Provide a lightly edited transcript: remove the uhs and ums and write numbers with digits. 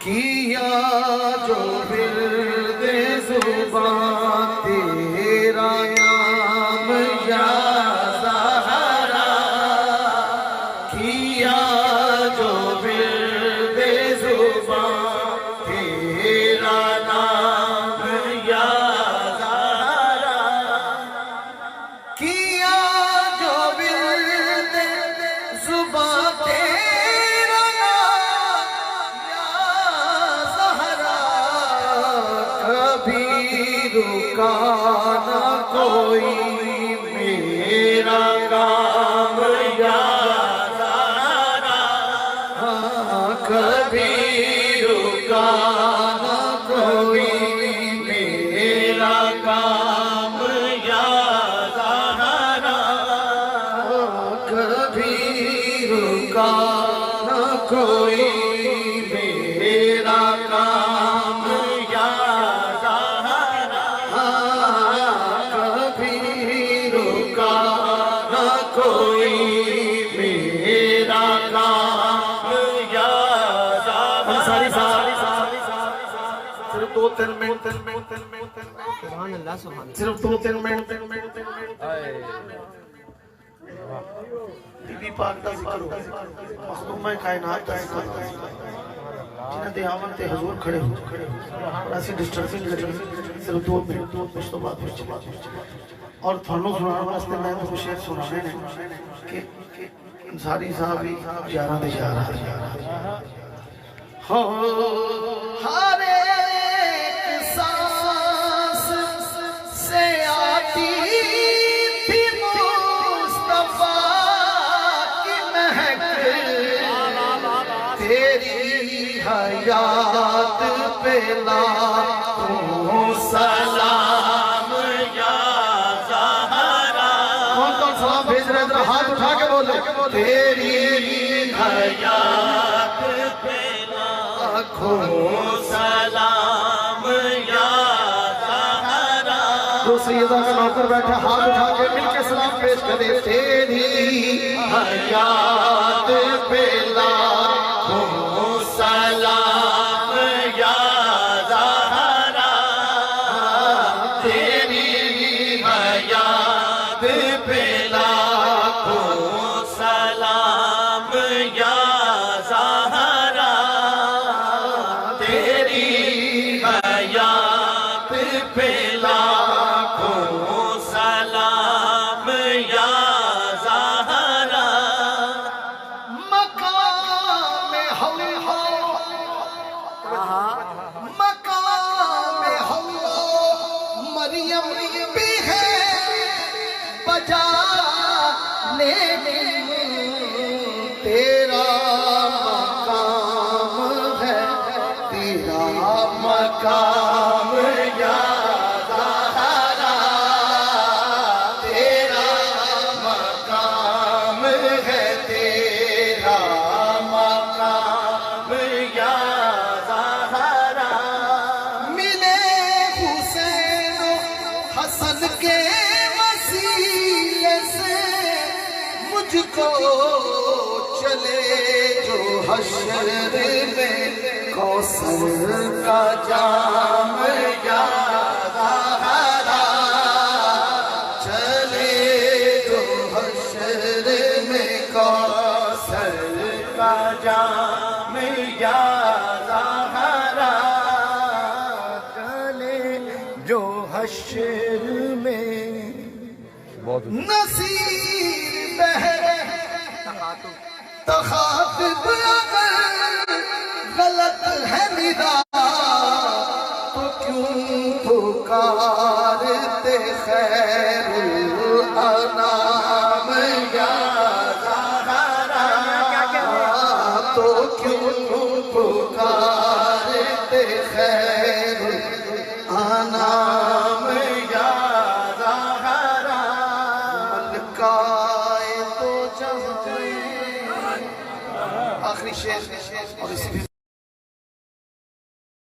کیا جو ورد زبان تیرا نام یا زہرا، کیا جو ورد زبان تیرا نام یا زہرا، کیا جو ورد زبان تیرا نام یا زہرا، کبھی رکا نہ کوئی میرا کام یا زہرا، کبھی رکا نہ کوئی میرا کام یا زہرا، کبھی رکا نہ کوئی میرا کام یا زہرا، کبھی رکا نہ کوئی میرا کام یا زہرا۔ صرف 2-3 منٹ، سبحان اللہ سبحان اللہ۔ صرف 2-3 منٹ بی بی پاک دا ذکر ہو، مخدومہ کائنات دا ذکر ہو، جنہاں دے آمن تے حضور کھڑے ہو اور ایسی ڈسٹربنگ لگی۔ صرف 2 منٹ اس تو بعد اور تھانوں سنانا واسطے میں تو شعر سنانے نے کہ انصاری صاحب ہی 11 دے 11 ہر ایک سانس سے آتی تھی مصطفیٰ کی مہک، تیری حیات پہ لاکھوں سلام یا زہرا۔ کون سلام بھیج رہے ہیں؟ ہاتھ اٹھا کے بولے، تیری حیات پہ لاکھوں سلام یا زہرا۔ دوسری عزا کا نوکر بیٹھا، ہاتھ اٹھا کے مل کے سلام پیش کرے، تیری حیات پہ لاکھوں سلام یا زہرا، تیری حیات پہ لاکھوں سلام یا زہرا، تیری حیات پہ لاکھوں سلام یا زہرا۔ مقام حوا مریم بھی ہے بجانے میں، تیرا مقام ہے، تیرا مقام یا زہرا، تیرا مقام ہے، تیرا مقام یا زہرا۔ ملے حسین و حسن کے وسیلے سے مجھ کو، چلے جو حشر میں کوثر کا جام یا زہرا، چلے جو حشر میں کوثر کا جام یا زہرا، چلے جو حشر میں نصیر بہرے تخاطب اگر غلط ہے ندا، تو کیوں پکارتے خیر الانام